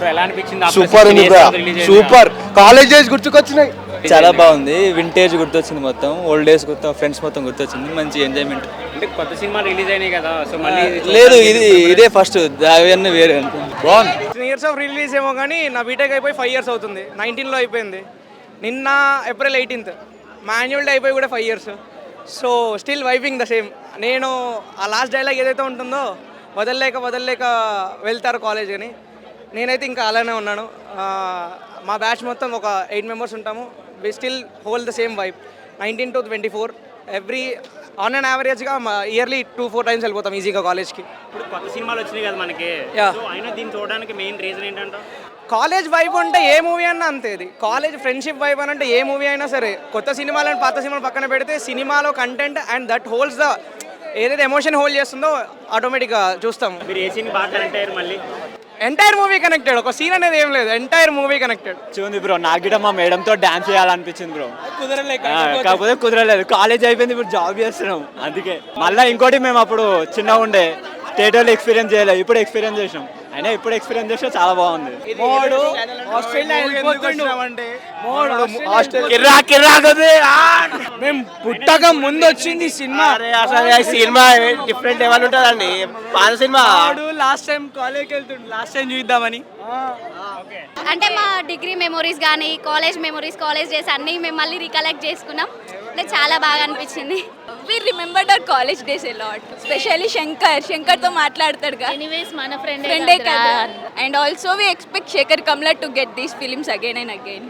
Bro ఎలా అనిపించింది? Super ఉంది బ్రో, సూపర్. కాలేజ్ డేస్ గుర్తుకొచ్చినాయి. చాలా బాగుంది, వింటేజ్ గుర్తొచ్చింది, మొత్తం ఓల్డ్ డేస్ గుర్తు, ఫ్రెండ్స్ మొత్తం గుర్తొచ్చింది, మంచి ఎంజాయ్మెంట్. అంటే కొత్త సినిమా రిలీజ్ అయినాయి కదా, సో మళ్ళీ లేదు ఇదే ఫస్ట్, అవన్నీ వేరే బాగుంది. 10 years ఆఫ్ రిలీజ్ ఏమో కానీ నా బీటెక్ అయిపోయి 5 years అవుతుంది. 19లో అయిపోయింది. నిన్న April 18th మాన్యువల్ డే అయిపోయి కూడా 5 years. So still vibing the same. నేను ఆ లాస్ట్ డైలాగ్ ఏదైతే ఉంటుందో వదలలేక వెళ్తారు కాలేజ్ అని, నేనైతే ఇంకా అలానే ఉన్నాను. మా బ్యాచ్ మొత్తం ఒక 8 members ఉంటాము. We still hold the same vibe. 19 to 24 every on and యావరేజ్గా ఇయర్లీ 2-4 times వెళ్ళిపోతాం ఈజీగా కాలేజ్కి. ఇప్పుడు కొత్త సినిమాలు వచ్చినాయి కదా మనకి, Yeah. సో అయినా దీన్ని చూడడానికి మెయిన్ రీజన్ ఏంటంటే కాలేజ్ వైబ్ అంటే ఏ మూవీ అన్నా అంతే. ఇది కాలేజ్ ఫ్రెండ్షిప్ వైబ్ అని అంటే ఏ మూవీ అయినా సరే, కొత్త సినిమాలను పాత సినిమాలు పక్కన పెడితే సినిమాలో content and that holds the ఏదైతే ఎమోషన్ హోల్డ్ చేస్తుందో ఆటోమేటిక్గా చూస్తాం. మీరు ఏ సీన్ బాగా కనెక్ట్ అయ్యారు మళ్ళీ? ఎంటైర్ మూవీ కనెక్టెడ్, ఒక సీన్ అనేది ఏం లేదు, ఎంటైర్ మూవీ కనెక్టెడ్. చూంది బ్రో, నాకు కూడా మా మేడంతో డాన్స్ చేయాలనిపించింది బ్రో, కాకపోతే కుదరలేదు. కాలేజ్ అయిపోయింది, ఇప్పుడు జాబ్ చేస్తున్నాం, అందుకే. మళ్ళీ ఇంకోటి, మేము అప్పుడు చిన్నగా ఉండే థియేటర్లో ఎక్స్పీరియన్స్ చేయలేదు, ఇప్పుడు ఎక్స్పీరియన్స్ చేసాం. అయినా ఇప్పుడు ఎక్స్పీరియన్స్ చేస్తే చాలా బాగుంది. మేము పుట్టక ముందు వచ్చింది సినిమా. సినిమా డిఫరెంట్ లెవెల్ ఉంటుందండి. పాత సినిమా లాస్ట్ టైం కాలేజ్కి వెళ్తుండే, లాస్ట్ టైం చూద్దామని. అంటే మా డిగ్రీ మెమొరీస్ కానీ కాలేజ్ మెమొరీస్, కాలేజ్ డేస్ అన్నీ మేము మళ్ళీ రికలెక్ట్ చేసుకున్నాం. అంటే చాలా బాగా అనిపించింది. We remembered our college days a lot, especially Shankar తో మాట్లాడతాడు కదా, ఎనీవేస్ మన ఫ్రెండే కదా. And also we expect Shekhar Kamla to get these films again and again.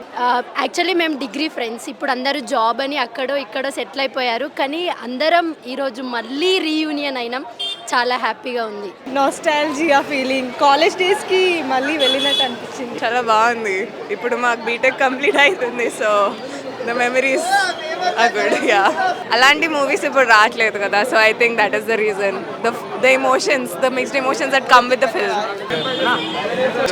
Actually మేము డిగ్రీ ఫ్రెండ్స్, ఇప్పుడు అందరూ జాబ్ అని అక్కడో ఇక్కడో సెటిల్ అయిపోయారు, కానీ అందరం ఈరోజు మళ్ళీ రీయూనియన్ అయినాం. చాలా హ్యాపీగా ఉంది. నాస్టాల్జియా ఫీలింగ్, కాలేజ్ డేస్ కి మళ్ళీ వెళ్ళినట్టు అనిపించింది. చాలా బాగుంది. ఇప్పుడు మాకు బీటెక్ కంప్లీట్ అవుతుంది, so the memories are good. Yeah, అలాంటి మూవీస్ ఇప్పుడు రావట్లేదు కదా, so I think that is the reason. The emotions, the mixed emotions that come with the film.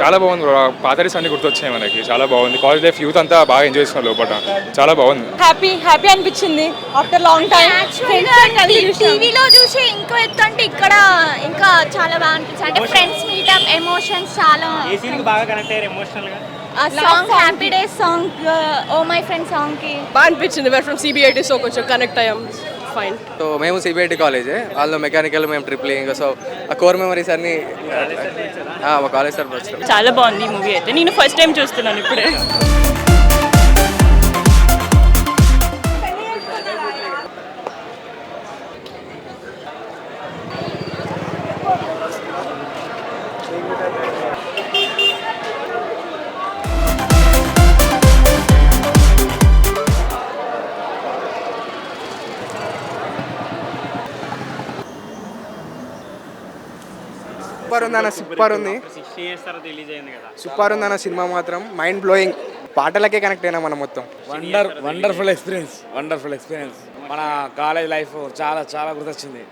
చాలా బాగుంది బ్రో, పాత డేస్ అన్ని గుర్తొచ్చాయి మనకి. చాలా బాగుంది, కాలేజ్ లైఫ్ యూత్ అంతా బాగా ఎంజాయ్ చేస్తున్నారు లోపల. చాలా బాగుంది, హ్యాపీ అనిపించింది ఆఫ్టర్ లాంగ్ టైం. టీవీలో చూసి ఇంకో ఎత్తు అంటే ఇక్కడ ఇంకా చాలా బాగా అనిపించింది. అంటే ఫ్రెండ్స్ మీటప్, ఎమోషన్స్ చాలా. ఏ సీన్ బాగా కనెక్ట్ అయ్యారు ఎమోషనల్ గా? ఆ song Happy Days song, Oh My Friend song కి బాగా అనిపించింది. వేర్ ఫ్రమ్ సిబిఐటి, సో కొంచెం కనెక్ట్ అయ్యాం. ఫైన్. సో మేము సిబిఐటి కాలేజే, వాళ్ళు మెకానికల్, మేము ట్రిప్లింగ్. సో ఆ కోర్ మెమరీస్ అన్ని మా కాలేజ్ తరఫున వచ్చాం. చాలా బాగుంది ఈ మూవీ అయితే, నేను ఫస్ట్ టైం చూస్తున్నాను ఇప్పుడే. సూపర్ ఉందన్న, సూపర్ ఉంది. 60 years తర్వాత రిలీజ్ అయింది కదా, సూపర్ ఉందన్న సినిమా మాత్రం, మైండ్ బ్లోయింగ్. పాటలకే కనెక్ట్ అయినా మనం మొత్తం. Wonderful experience. మన కాలేజ్ లైఫ్ చాలా గుర్తొచ్చింది.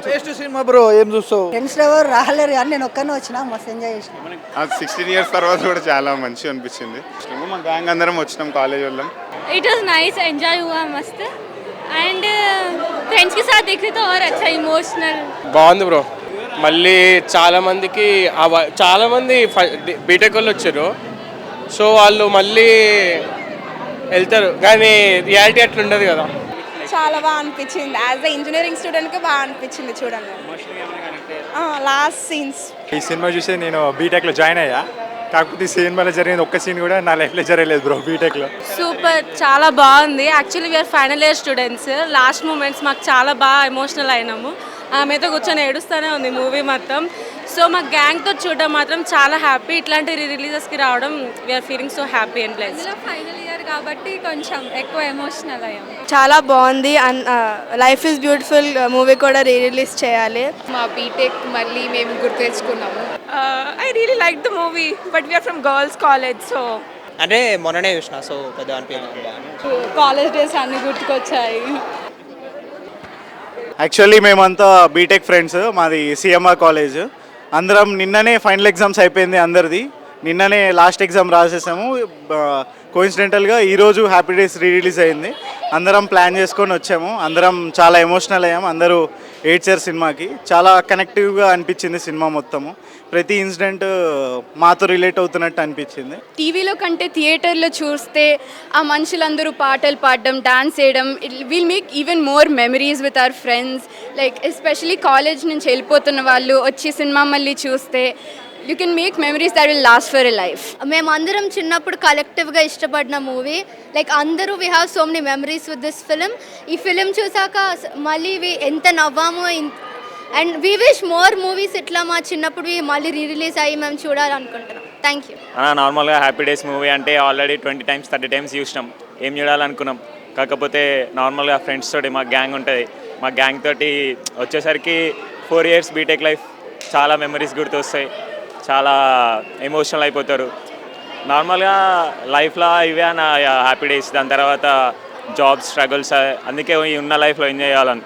బెస్ట్ సినిమా బ్రో, ఏం చూస్తావు? ఫ్రెండ్స్ ఎవరు రాలేరు కానీ నేను ఒక్కనే వచ్చినా, మస్తు ఎంజాయ్ చేసిన. 16 years తర్వాత కూడా చాలా మంచిగా అనిపించింది. మా గ్యాంగ్ అందరం వచ్చినాం, కాలేజ్ వాళ్ళం. इट वॉज नाइस, एंजॉय हुआ मस्त. एंड फ्रेंड्स के साथ देखे तो और अच्छा इमोशनल. బాగుంది బ్రో. మళ్ళీ చాలా మంది బీటెక్ వాళ్ళు వచ్చారు, సో వాళ్ళు మళ్ళీ వెళ్తారు, కానీ రియాలిటీ అట్లా ఉండదు కదా. చాలా బాగా అనిపించింది. యాజ్ అ ఇంజనీరింగ్ స్టూడెంట్కి బాగా అనిపించింది చూడండి. Last scenes. ఈ సినిమా చూసి నేను బీటెక్లో జాయిన్ అయ్యా, కాకపోతే ఈ సినిమాలో జరిగిన ఒక్క సీన్ కూడా నా లైఫ్లో జరగలేదు బ్రో బీటెక్లో. సూపర్, చాలా బాగుంది. Actually we're final year students. Last moments మాకు చాలా బాగా ఎమోషనల్ అయినాము. ఆమెతో కూర్చొని ఏడుస్తూనే ఉంది మూవీ మొత్తం. సో మా గ్యాంగ్తో చూడడం మాత్రం చాలా హ్యాపీ. ఇట్లాంటి రిలీజెస్కి రావడం we're feeling so happy and plus. Final year కాబట్టి కొంచెం ఎక్కువ ఎమోషనల్ అయ్యాం. చాలా బాగుంది. లైఫ్ ఈజ్ బ్యూటిఫుల్ మూవీ కూడా రిలీజ్ చేయాలి. మా బీటెక్ మళ్ళీ మేము గుర్తు తెచ్చుకున్నాము. I really like the movie, but we're from girls college, so అంటే మొన్ననే చూసిన, సో పెద్ద అనిపించింది. కాలేజ్ డేస్ అన్ని గుర్తుకొచ్చాయి. యాక్చువల్లీ మేమంతా బీటెక్ ఫ్రెండ్స్, మాది సిఎంఆర్ కాలేజ్. అందరం నిన్ననే ఫైనల్ ఎగ్జామ్స్ అయిపోయింది అందరిది. నిన్ననే లాస్ట్ ఎగ్జామ్ రాసేసాము. కోయిన్సిడెంటల్గా ఈరోజు హ్యాపీ డేస్ రిలీజ్ అయింది. అందరం ప్లాన్ చేసుకొని వచ్చాము. అందరం చాలా ఎమోషనల్ అయ్యాము. అందరూ ఏడ్చారు సినిమాకి. చాలా కనెక్టివ్గా అనిపించింది సినిమా మొత్తము. ప్రతి ఇన్సిడెంట్ మాతో రిలేట్ అవుతున్నట్టు అనిపించింది. టీవీలో కంటే థియేటర్లో చూస్తే ఆ మనుషులందరూ పాటలు పాడడం, డాన్స్ చేయడం, will make even more memories with our friends. Like especially college నుంచి వెళ్ళిపోతున్న వాళ్ళు వచ్చి సినిమా మళ్ళీ చూస్తే you can make memories that will last for a life. మేమందరం చిన్నప్పుడు కలెక్టివ్గా ఇష్టపడిన మూవీ. లైక్ అందరూ we have so many memories with this film. ఈ ఫిలిం చూసాక మళ్ళీ ఎంత నవ్వామో. And we wish more movies ఇట్లా మా చిన్నప్పుడు మళ్ళీ రిలీజ్ అయ్యి మేము చూడాలనుకుంటున్నాం. Thank you. నార్మల్గా హ్యాపీ డేస్ మూవీ అంటే ఆల్రెడీ 20 times 30 times చూసినాం. ఏం చూడాలనుకున్నాం. కాకపోతే నార్మల్గా ఫ్రెండ్స్ తోటి మా గ్యాంగ్ ఉంటుంది. మా గ్యాంగ్ తోటి వచ్చేసరికి 4 years బీటెక్ లైఫ్ చాలా మెమరీస్ గుర్తొస్తాయి. చాలా ఎమోషనల్ అయిపోతారు. నార్మల్గా లైఫ్లో ఇవే నా హ్యాపీ డేస్. దాని తర్వాత జాబ్ స్ట్రగుల్స్. అందుకే ఈ ఉన్న లైఫ్లో ఎంజాయ్ చేయాలని